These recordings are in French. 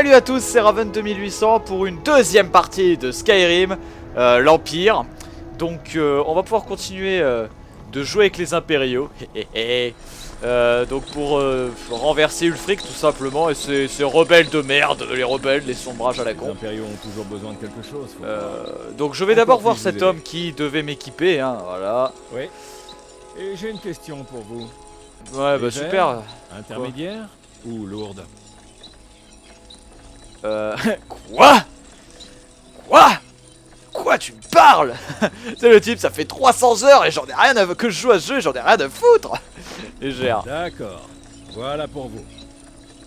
Salut à tous, c'est Raven2800 pour une deuxième partie de Skyrim, l'Empire. Donc on va pouvoir continuer de jouer avec les impériaux. Donc pour renverser Ulfric tout simplement, et ces rebelles de merde, les rebelles, les sombrages à la con. Les impériaux ont toujours besoin de quelque chose. Donc je vais d'abord voir cet homme qui devait m'équiper, hein, voilà. Oui. Et j'ai une question pour vous. Ouais, bah Légère, super. Intermédiaire ou lourde? Quoi? Quoi tu me parles? C'est le type, ça fait 300 heures et j'en ai rien à... que je joue à ce jeu et j'en ai rien à foutre. Légère. D'accord. Voilà pour vous.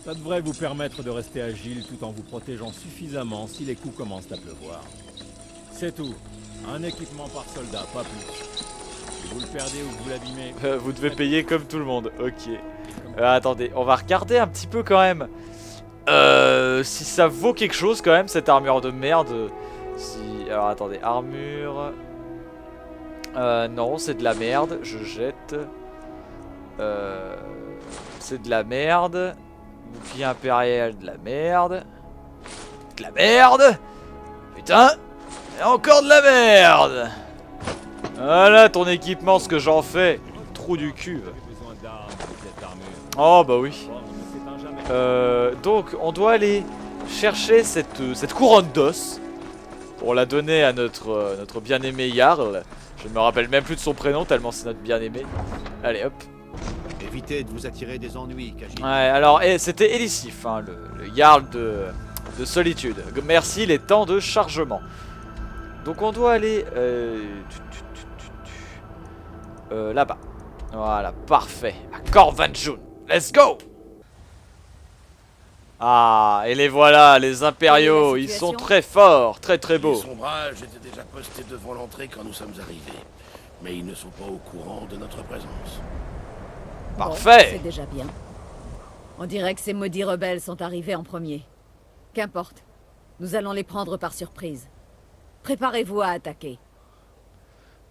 Ça devrait vous permettre de rester agile tout en vous protégeant suffisamment si les coups commencent à pleuvoir. C'est tout. Un équipement par soldat, pas plus. Si vous le perdez ou que vous l'abîmez... Vous devez payer comme tout le monde, ok. Attendez, on va regarder un petit peu quand même. Si ça vaut quelque chose quand même, cette armure de merde. Si... Alors attendez, armure... non, c'est de la merde, je jette. C'est de la merde. Bouclier impérial, de la merde. De la merde. Putain. Et encore de la merde. Voilà ton équipement, ce que j'en fais. Trou du cul. Oh bah oui. Donc on doit aller chercher cette couronne d'os pour la donner à notre bien-aimé Jarl. Je ne me rappelle même plus de son prénom tellement c'est notre bien-aimé. Allez hop. Évitez de vous attirer des ennuis, Khajiit. Ouais, alors c'était Elisif, hein, le Jarl de Solitude. Merci les temps de chargement. Donc on doit aller là-bas. Voilà, parfait. À Corvanjun. Let's go! Ah, et les voilà, les impériaux, ils sont très forts, très beaux. Les sombrages étaient déjà postés devant l'entrée quand nous sommes arrivés. Mais ils ne sont pas au courant de notre présence. Parfait. Bon, c'est déjà bien. On dirait que ces maudits rebelles sont arrivés en premier. Qu'importe. Nous allons les prendre par surprise. Préparez-vous à attaquer.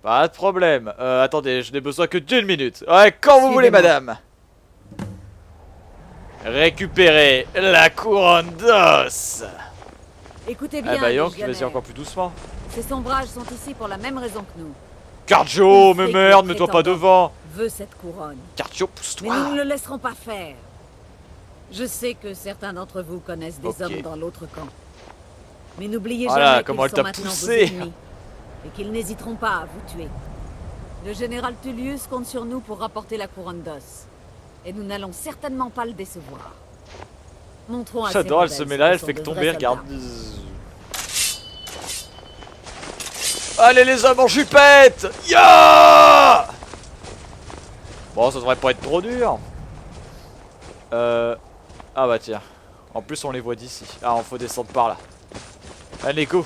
Pas de problème. Attendez, je n'ai besoin que d'une minute. Ouais, quand vous voulez, madame. Récupérer la couronne d'os. Écoutez bien, Eh bah Yonk, vas-y encore plus doucement. Ces sombrages sont ici pour la même raison que nous. Cardio, mais merde, mets-toi pas devant. Veut cette couronne. Cardio, Mais pousse-toi. nous ne le laisserons pas faire. Je sais que certains d'entre vous connaissent des hommes dans l'autre camp. Mais n'oubliez Voilà, jamais comment qu'ils elle sont t'a maintenant poussé. vos ennemis. Et qu'ils n'hésiteront pas à vous tuer. Le général Tullius compte sur nous pour rapporter la couronne d'os. Et nous n'allons certainement pas le décevoir. Montrons à ces J'adore, elle rebelles se met là, elle ce fait qu'ils que sont de tomber, vrais regarde. soldats. Allez les hommes en jupette. Ya. Bon, ça devrait pas être trop dur. Ah bah tiens. En plus on les voit d'ici. Ah, on faut descendre par là. Allez, go.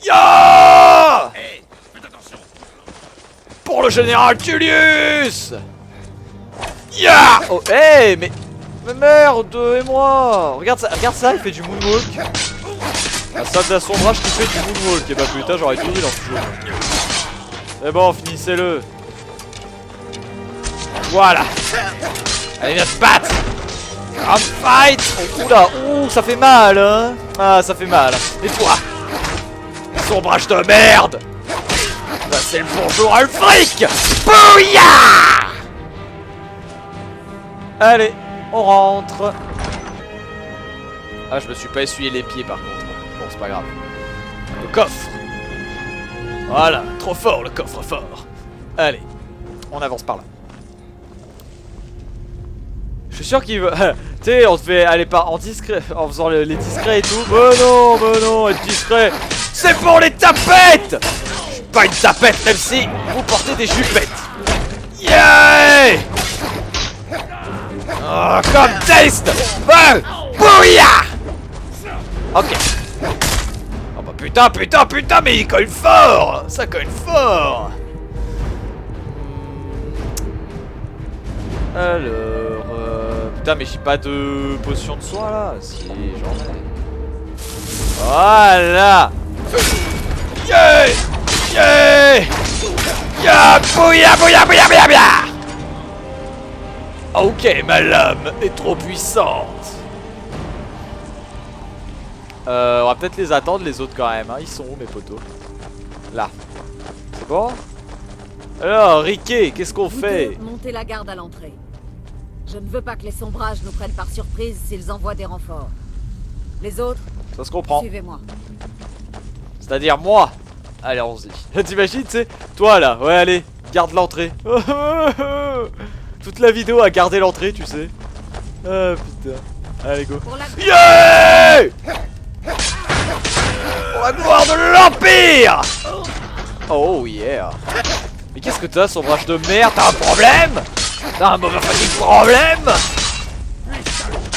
Ya. Hé, faites attention. Pour le général Tullius. Ya. Oh, hey, mais merde, et moi. Regarde ça, il fait du moonwalk. Un soldat sombrage qui fait du moonwalk. Et bah putain, j'aurais tout dit dans ce jeu. C'est bon, finissez-le. Voilà. Allez, viens te battre. Grand fight. Oh, oula, ouh, ça fait mal, hein. Ah, ça fait mal. Et toi, sombrage de merde. Bah, c'est le bonjour Ulfric. Bouya. Allez, on rentre. Ah, je me suis pas essuyé les pieds par contre. Bon, c'est pas grave. Le coffre. Voilà, trop fort le coffre fort. Allez, on avance par là. Je suis sûr qu'il veut... tu sais, on se fait aller par en discret, en faisant les discrets et tout. Mais non, être discret, c'est pour les tapettes. Je suis pas une tapette même si vous portez des jupettes. Yeah. Oh, comme taste. Bouya. Ok. Oh bah putain, mais il colle fort. Ça colle fort. Alors... putain, mais j'ai pas de potion de soin là. Si, j'en ai. Voilà. Yeah. Yeah. Yeah. Bouya. Ok, ma lame est trop puissante. On va peut-être les attendre les autres quand même, hein. Ils sont où mes potos? Là. C'est bon? Alors, Riquet, qu'est-ce qu'on Vous fait? deux, montez la garde à l'entrée. Je ne veux pas que les sombrages nous prennent par surprise s'ils envoient des renforts. Les autres, Ça se comprend. suivez-moi. C'est-à-dire moi. Allez, allons-y. T'imagines, tu sais, toi là, ouais, allez, garde l'entrée. Toute la vidéo à garder l'entrée, tu sais. Ah putain. Allez, go. Pour la... Yeah! Pour la gloire de l'Empire! Oh yeah. Mais qu'est-ce que t'as, sombrage de merde? T'as un problème? T'as un mauvais fucking problème?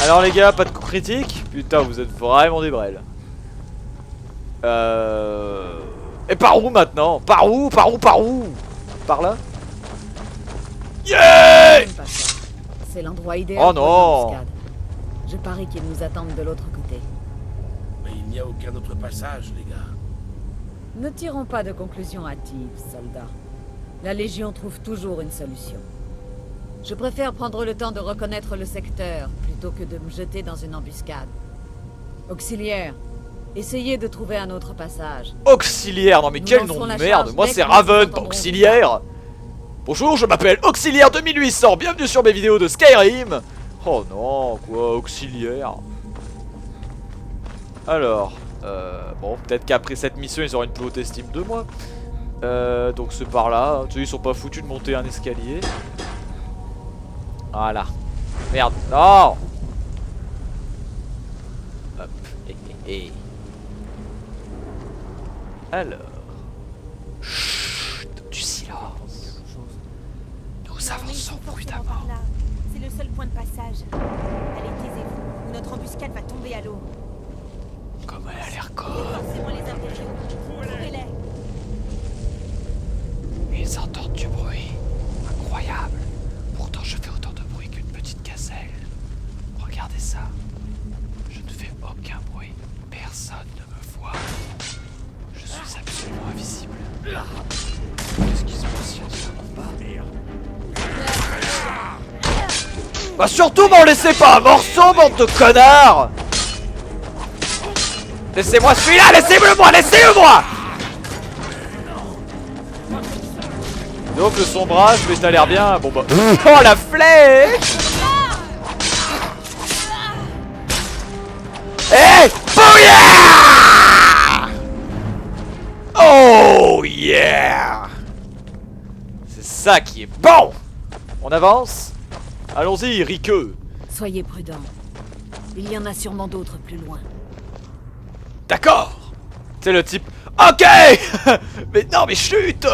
Alors les gars, pas de coup critique? Putain, vous êtes vraiment des brels. Et par où maintenant? Par où? Par où? Par où? Par là? Yeah! C'est l'endroit idéal Oh pour non. une embuscade. Je parie qu'ils nous attendent de l'autre côté. Mais il n'y a aucun autre passage, les gars. Ne tirons pas de conclusions hâtives, soldats. La Légion trouve toujours une solution. Je préfère prendre le temps de reconnaître le secteur plutôt que de me jeter dans une embuscade. Auxiliaire, essayez de trouver un autre passage. Auxiliaire, non mais Nous quel lancerons nom de la merde. charge Moi dès c'est que nous Raven, pas entendrons Auxiliaire. Bonjour, je m'appelle Auxiliaire 2800, bienvenue sur mes vidéos de Skyrim. Oh non, quoi, Auxiliaire. Alors, bon, peut-être qu'après cette mission ils auront une plus haute estime de moi. Donc c'est par là, tu sais, ils sont pas foutus de monter un escalier. Voilà. Merde, non. Hop, et. Alors. Chut, du silence. Nous avançons prudemment. C'est le seul point de passage. Allez, taisez-vous, ou notre embuscade va tomber à l'eau. Comme elle a l'air con. Forcément les impériaux. Trouvez-les. Ils entendent du bruit. Incroyable. Pourtant je fais autant de bruit qu'une petite gazelle. Regardez ça. Je ne fais aucun bruit. Personne ne me voit. Je suis absolument invisible. Qu'est-ce qui se passe si on se rend pas? Bah surtout m'en laissez pas un morceau, bande de connards! Laissez-moi celui-là, laissez-le moi, laissez-le moi! Donc le sombrage, mais t'as l'air bien. Bon bah. Oh la flèche! Eh! Bouillard! Oh yeah! C'est ça qui est bon! On avance? Allons-y, Riqueux! Soyez prudents. Il y en a sûrement d'autres plus loin. D'accord! C'est le type. Ok! Mais non, mais chute!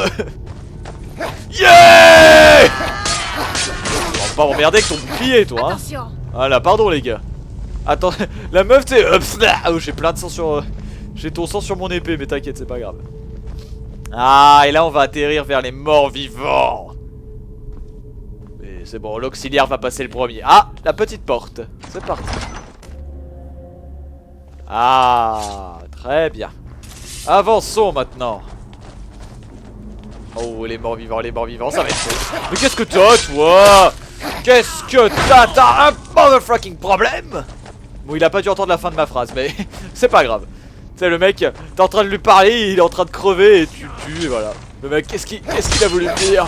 Yeah! On va pas m'emmerder avec ton bouclier, toi, hein? Attention! Voilà, pardon, les gars. Attends, la meuf, t'es. Oh, j'ai plein de sang sur. J'ai ton sang sur mon épée, mais t'inquiète, c'est pas grave. Ah, et là, on va atterrir vers les morts vivants. Mais c'est bon, l'auxiliaire va passer le premier. Ah, la petite porte. C'est parti. Ah, très bien. Avançons maintenant. Oh, les morts vivants, ça va être chaud. Mais qu'est-ce que t'as, toi? Qu'est-ce que t'as? T'as un motherfucking problème? Bon, il a pas dû entendre la fin de ma phrase, mais c'est pas grave. Tu sais, le mec, t'es en train de lui parler, il est en train de crever et tu le tues, et voilà. Le mec, qu'est-ce qu'il a voulu me dire?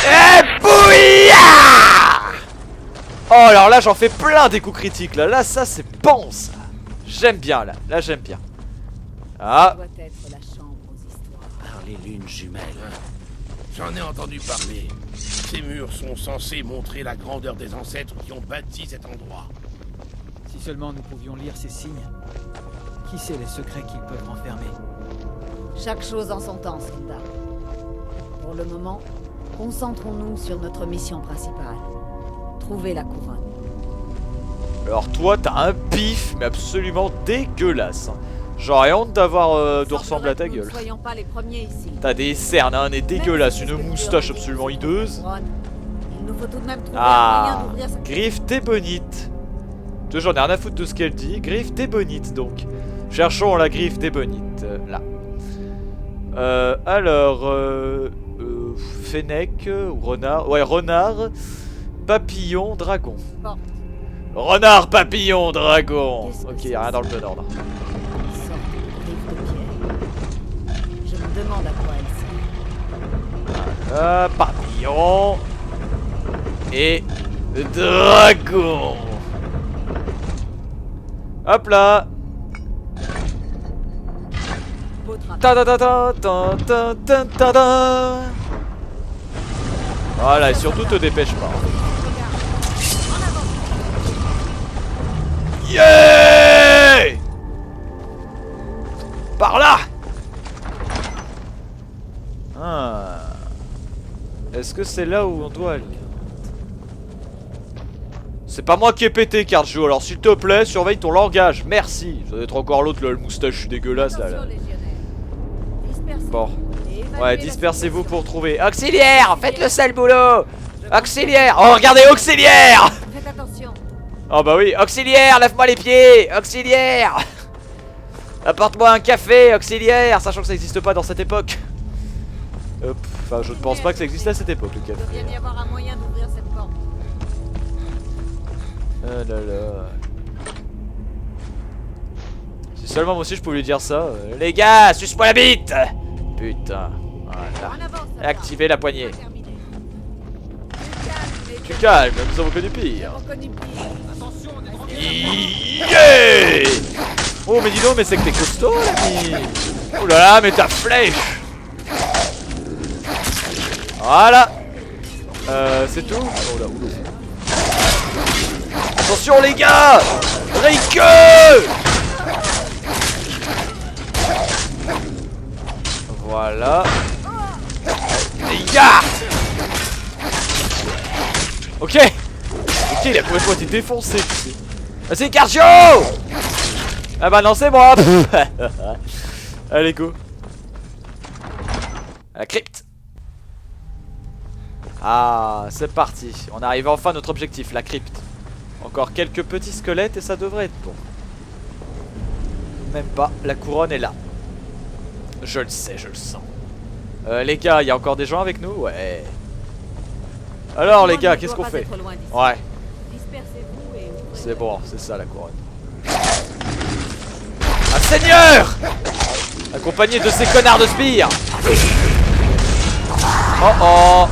Eh, bouillard! Oh, alors là, j'en fais plein des coups critiques, là. Là, ça, c'est bon, ça. J'aime bien, là. Là, j'aime bien. Ah. Ça doit être la chambre aux histoires. Par les lunes jumelles. J'en ai entendu parler. Ces murs sont censés montrer la grandeur des ancêtres qui ont bâti cet endroit. Si seulement nous pouvions lire ces signes. Qui sait les secrets qu'ils peuvent renfermer? Chaque chose en son temps, soldat. Pour le moment, concentrons-nous sur notre mission principale. Trouver la couronne. Alors toi t'as un pif mais absolument dégueulasse. J'aurais honte d'avoir de ressembler à ta gueule. Nous ne soyons pas les premiers ici. T'as des cernes, un nez dégueulasse, Même si une c'est moustache ce que absolument tu hideuse. couronne, il nous faut tout de même trouver un Ah, moyen d'ouvrir cette... Griffe d'ébonite. J'en ai rien à foutre de ce qu'elle dit. Griffe d'ébonite donc. Cherchons la griffe d'ébonite. Là. Alors... fennec ou renard. Ouais, renard, papillon, dragon. Bon. Renard, papillon, dragon. Qu'est-ce que Ok, c'est rien dans le bon ordre. Une sorte de griffe de pierre. Je me demande à quoi elle sert. Papillon et dragon. Hop là. Beau travail. Ta ta ta ta ta ta ta ta ta. Voilà, et surtout te dépêche pas. Yeah! Par là! Ah. Est-ce que c'est là où on doit aller? C'est pas moi qui ai pété, Carjo, alors s'il te plaît, surveille ton langage. Merci. Ça doit être encore l'autre, le moustache dégueulasse là. Attention, légionnaires. Dispersez-vous Bon. et évaluez Ouais, la dispersez-vous situation. pour trouver. Auxiliaire! Faites le sale boulot! Auxiliaire! Oh, regardez, auxiliaire! Faites attention. Oh bah oui, auxiliaire, lève-moi les pieds! Auxiliaire! Apporte-moi un café, auxiliaire! Sachant que ça n'existe pas dans cette époque. Enfin, je ne pense pas que ça existait à cette époque, le Il doit café. bien y avoir un moyen d'ouvrir cette porte. Ah là là. Si seulement moi aussi je pouvais lui dire ça. Les gars, suce-moi la bite! Putain. Voilà. En avant, soldat. Activez la poignée. Pas terminé. Tu calmes, nous avons connu pire. Reconnu pire. Yeah! Oh mais dis donc, mais c'est que t'es costaud l'ami. Oh là là, mais ta flèche. Voilà. C'est tout. Oh là, oula. Attention les gars. Riqueux. Voilà. Les gars. Ok. Ok, il a complètement été défoncé, tu sais. Ah, c'est Carjo! Ah bah non, c'est moi. Allez, go. À la crypte. Ah, c'est parti. On arrive enfin à notre objectif, la crypte. Encore quelques petits squelettes et ça devrait être bon. Même pas, la couronne est là. Je le sais, je le sens. Les gars, il y a encore des gens avec nous? Ouais. Alors les gars, qu'est-ce qu'on fait? Ouais. Dispersez-vous et ouvrez C'est bon, c'est ça la couronne. Un seigneur! Accompagné de ces connards de sbires! Oh oh!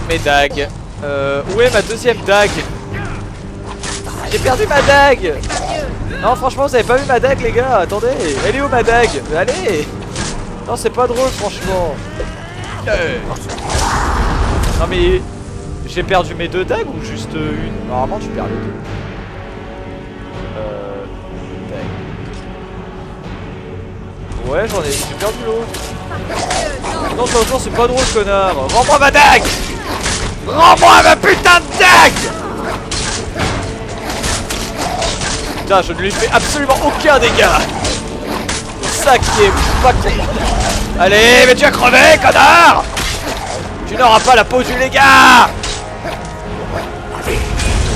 Mes dagues. Où est ma deuxième dague? J'ai perdu ma dague! Non, franchement, vous avez pas vu ma dague, les gars? Attendez, elle est où ma dague? Allez! Non, c'est pas drôle, franchement. Non, mais j'ai perdu mes deux dagues ou juste une? Normalement, tu perds les deux. Ouais, j'ai perdu l'autre. Non, ça c'est pas drôle, connard. Rends-moi ma dague! Rends-moi ma putain de dague! Putain, je ne lui fais absolument aucun dégât. C'est ça qui est pas con. Allez, mais tu as crevé, connard! Tu n'auras pas la peau du légat!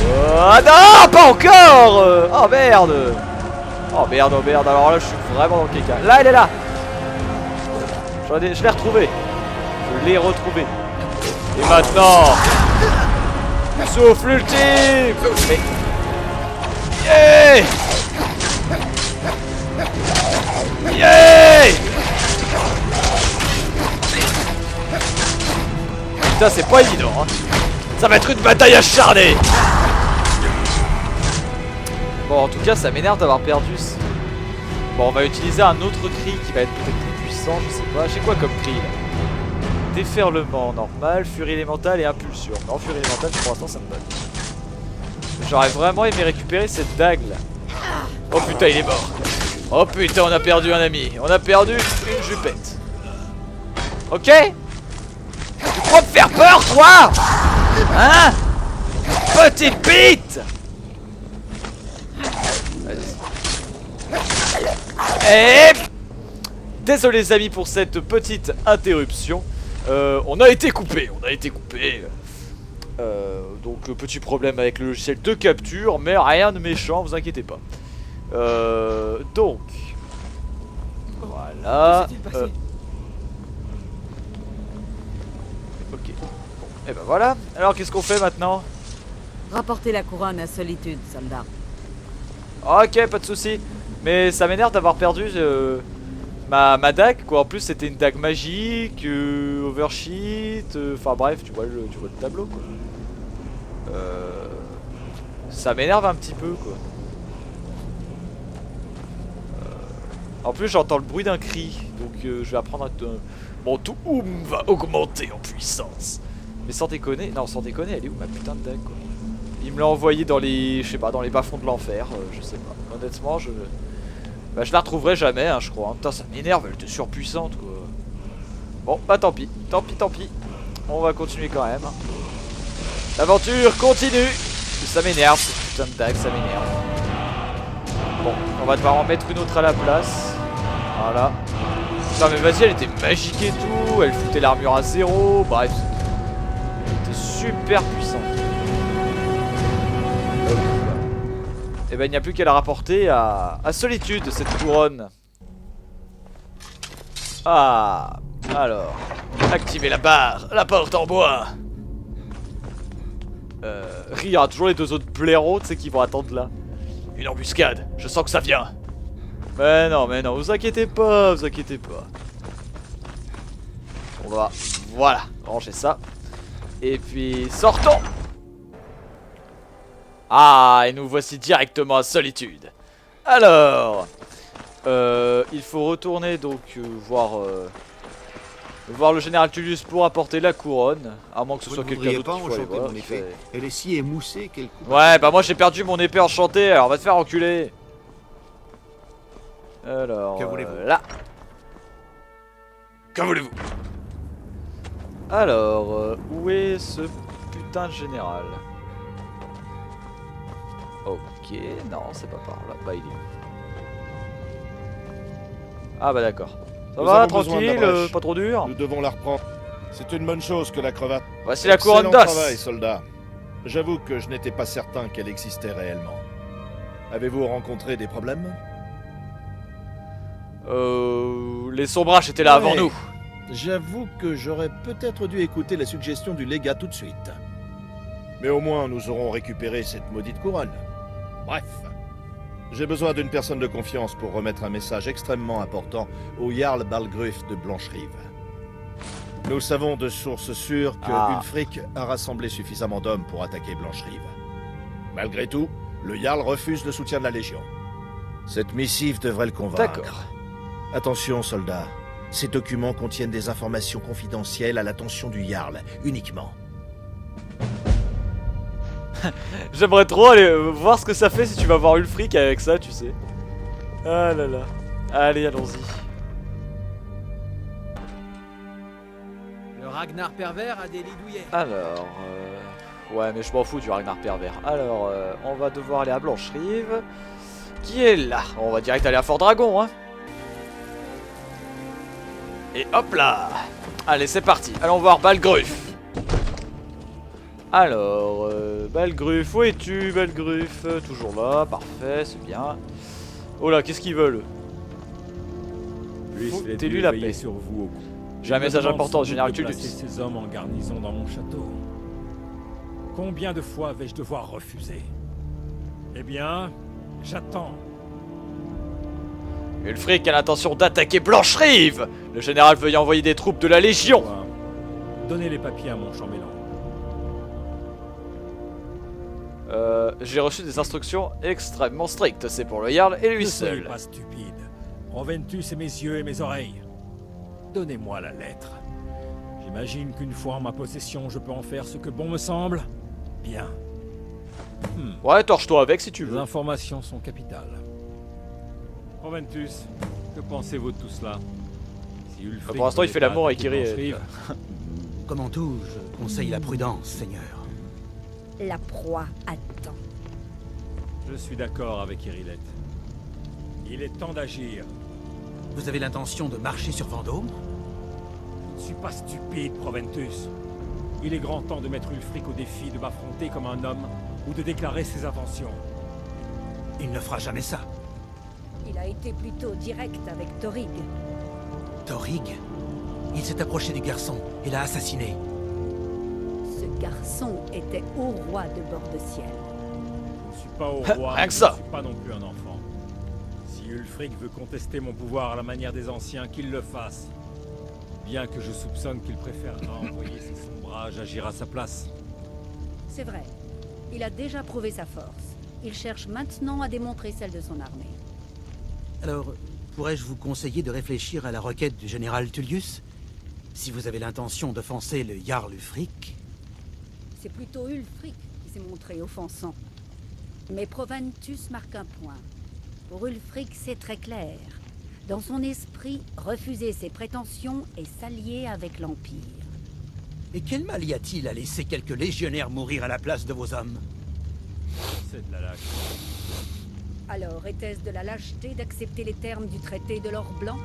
Oh non, pas encore! Oh merde! Oh merde, oh merde, alors là je suis vraiment dans le caca. Là, elle est là! Je l'ai retrouvée. Je l'ai retrouvée. Et maintenant, souffle ultime! Mais... Yeah! Yeah! Putain, c'est pas évident, hein. Ça va être une bataille acharnée! Bon, en tout cas, ça m'énerve d'avoir perdu. Bon, on va utiliser un autre cri qui va être peut-être plus puissant, je sais pas. J'ai quoi comme cri là? Déferlement normal, furie élémentale et impulsion. Non, furie élémentale, pour l'instant, ça me donne. J'aurais vraiment aimé récupérer cette dague là. Oh putain, il est mort. Oh putain, on a perdu un ami. On a perdu une jupette. Ok? Tu crois me faire peur, toi? Hein? Petite bite! Et... Désolé les amis pour cette petite interruption. On a été coupé. Donc petit problème avec le logiciel de capture, mais rien de méchant, vous inquiétez pas. Donc voilà. Que s'est-il passé? Ok. Et ben voilà. Alors qu'est-ce qu'on fait maintenant? Rapportez la couronne à Solitude, soldat. Ok, pas de souci. Mais ça m'énerve d'avoir perdu ma dague, quoi. En plus, c'était une dague magique, oversheet. Enfin bref, tu vois le tableau, quoi. Ça m'énerve un petit peu, quoi. En plus, j'entends le bruit d'un cri. Donc, je vais apprendre à te... Mon tout va augmenter en puissance. Mais sans déconner... Non, sans déconner, elle est où ma putain de dague, quoi? Il me l'a envoyé dans les... Je sais pas, dans les bas-fonds de l'enfer. Je sais pas. Honnêtement, je... Bah, je la retrouverai jamais, hein, je crois. Hein. Putain, ça m'énerve, elle était surpuissante, quoi. Bon, bah tant pis. Tant pis. On va continuer quand même. Hein. L'aventure continue. Ça m'énerve, cette putain de dague, ça m'énerve. Bon, on va devoir en mettre une autre à la place. Voilà. Putain, mais vas-y, elle était magique et tout. Elle foutait l'armure à 0. Bref. Elle était super puissante. Et ben il n'y a plus qu'à la rapporter à Solitude, cette couronne. Ah. Alors. Activez la barre. La porte en bois. Rire, toujours les deux autres blaireaux, tu sais, qui vont attendre là. Une embuscade. Je sens que ça vient. Mais non, vous inquiétez pas, On va, voilà, ranger ça. Et puis, sortons. Ah, et nous voici directement à Solitude. Alors, il faut retourner donc voir le général Tullius pour apporter la couronne. À moins que ce soit quelqu'un d'autre qu'il faut aller voir. mon épée. Elle est si émoussée qu'elle coupe. Ouais, bah moi j'ai perdu mon épée enchantée, alors va te faire enculer. Alors, Que voulez-vous? là. Que voulez-vous? Alors, où est ce putain de général? Ok, non, c'est pas par là. Bah, il est où? Ah bah d'accord. Ça Nous va, avons besoin de la tranquille, brèche. pas trop dur. Nous devons la reprendre. C'est une bonne chose que la crevate. Voici la couronne Excellent d'os. travail, soldat. J'avoue que je n'étais pas certain qu'elle existait réellement. Avez-vous rencontré des problèmes? Les sombraches étaient là avant Ouais. nous. J'avoue que j'aurais peut-être dû écouter la suggestion du légat tout de suite. Mais au moins, nous aurons récupéré cette maudite couronne. Bref. J'ai besoin d'une personne de confiance pour remettre un message extrêmement important au Jarl Balgruuf de Blancherive. Nous savons de sources sûres que Ulfric a rassemblé suffisamment d'hommes pour attaquer Blancherive. Malgré tout, le Jarl refuse le soutien de la Légion. Cette missive devrait le convaincre. D'accord. Attention, soldats. Ces documents contiennent des informations confidentielles à l'attention du Jarl, uniquement. J'aimerais trop aller voir ce que ça fait si tu vas voir Ulfric avec ça, tu sais. Ah là là. Allez, allons-y. Le Ragnar pervers a des lits douillets. Alors, ouais, mais je m'en fous du Ragnar pervers. Alors, on va devoir aller à Blancherive. Qui est là? On va direct aller à Fort Dragon, hein. Et hop là. Allez, c'est parti. Allons voir Balgruuf. Alors, Balgruuf, où es-tu, Balgruuf? Toujours là, parfait, c'est bien. Oh là, qu'est-ce qu'ils veulent? T'es lui la paix. Sur vous. J'ai un message important au général placer Tullius. ces hommes en garnison dans mon château. Combien de fois vais-je devoir refuser? Eh bien, j'attends. Ulfric a l'intention d'attaquer Blancherive. Le général veut y envoyer des troupes de la Légion. Donnez les papiers à mon chambellan. J'ai reçu des instructions extrêmement strictes. C'est pour le Jarl et lui Ne soyez seul. pas stupide. Proventus est mes yeux et mes oreilles. Donnez-moi la lettre. J'imagine qu'une fois en ma possession, je peux en faire ce que bon me semble. Bien. Ouais, torche-toi avec si tu Les veux. informations sont capitales. Proventus, que pensez-vous de tout cela? Si Ulfric Pour l'instant, il voulait fait pas l'amour avec attaquer Iri. Blancherive, Comme en tout, je conseille la prudence, Seigneur. La proie attend. je suis d'accord avec Irilette. Il est temps d'agir. Vous avez l'intention de marcher sur Vendôme? Je ne suis pas stupide, Proventus. Il est grand temps de mettre Ulfric au défi de m'affronter comme un homme ou de déclarer ses intentions. Il ne fera jamais ça. Il a été plutôt direct avec Thorig. Thorig? Il s'est approché du garçon et l'a assassiné. Ce garçon était au roi de bord de ciel. Je ne suis pas au roi, Rien mais que je ça. ne suis pas non plus un enfant. Si Ulfric veut contester mon pouvoir à la manière des anciens, qu'il le fasse. Bien que je soupçonne qu'il préférera envoyer ses sombrages agir à sa place. C'est vrai. Il a déjà prouvé sa force. Il cherche maintenant à démontrer celle de son armée. Alors, pourrais-je vous conseiller de réfléchir à la requête du général Tullius? Si vous avez l'intention d'offenser le Jarl Ulfric. C'est plutôt Ulfric qui s'est montré offensant. Mais Provantus marque un point. Pour Ulfric, c'est très clair. Dans son esprit, refuser ses prétentions et s'allier avec l'Empire. Et quel mal y a-t-il à laisser quelques légionnaires mourir à la place de vos hommes? C'est de la lâche. Alors, était-ce de la lâcheté d'accepter les termes du traité de l'or blanc?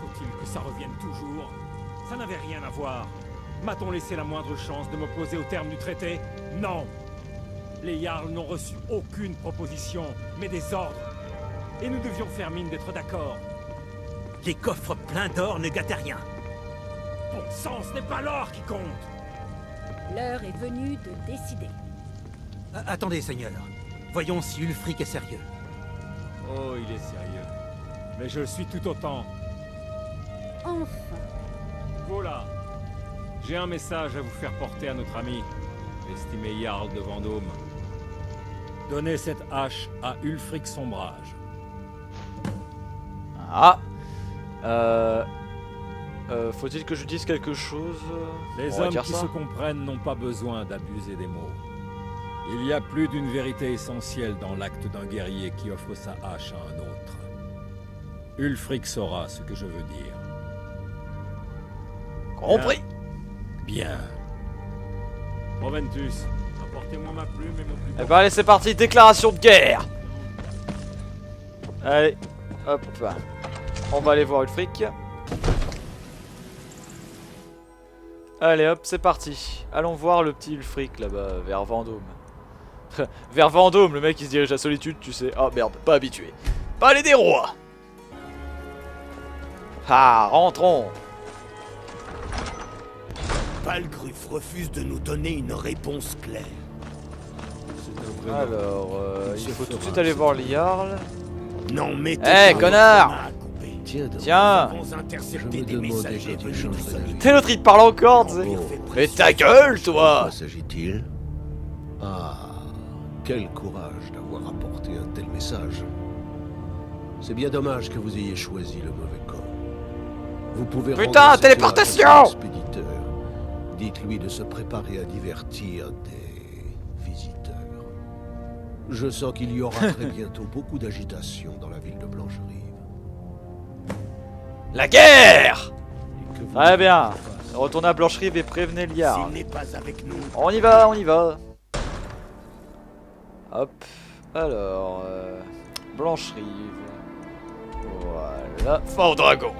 Faut-il que ça revienne toujours? Ça n'avait rien à voir. M'a-t-on laissé la moindre chance de m'opposer aux termes du traité? Non. Les Jarls n'ont reçu aucune proposition, mais des ordres. Et nous devions faire mine d'être d'accord. Les coffres pleins d'or ne gâtent rien. Bon sang, ce n'est pas l'or qui compte. L'heure est venue de décider. Attendez, Seigneur. Voyons si Ulfric est sérieux. Oh, il est sérieux. Mais je le suis tout autant. Enfin. Voilà. J'ai un message à vous faire porter à notre ami, l'estimé Jarl de Vendôme. Donnez cette hache à Ulfric Sombrage. Ah. Faut-il que je dise quelque chose? Les On va hommes dire qui ça. se comprennent n'ont pas besoin d'abuser des mots. Il y a plus d'une vérité essentielle dans l'acte d'un guerrier qui offre sa hache à un autre. Ulfric saura ce que je veux dire. Compris. Bien. Proventus, apportez-moi ma plume et mon plus Eh ben allez, c'est parti, déclaration de guerre. Allez, hop. On va aller voir Ulfric. Allez hop, c'est parti. Allons voir le petit Ulfric là-bas, vers Vendôme. Vers Vendôme, le mec il se dirige à Solitude, tu sais. Oh merde, pas habitué. Palais des rois. Ah, rentrons. Palgruf refuse de nous donner une réponse claire. Alors, il faut tout de suite aller voir le Jarl. Non, mais Eh, connard! Tiens! Nous avons intercepté des messagers venus de Solitude. T'es l'autre, il te parle encore, tu sais. Mais ta gueule, toi! Quoi s'agit-il? Ah, quel courage d'avoir apporté un tel message. C'est bien dommage que vous ayez choisi le mauvais camp. Vous pouvez Putain, rendre cette téléportation! lettre à l'expéditeur. Dites-lui de se préparer à divertir des visiteurs. Je sens qu'il y aura très bientôt beaucoup d'agitation dans la ville de Blancherive. La guerre! Et que vous Très bien. ne faites pas Retournez à Blancherive et prévenez le Jarl. S'il n'est pas avec nous, On y va, on y va. Hop. Alors, Blancherive. Voilà. Fort dragon.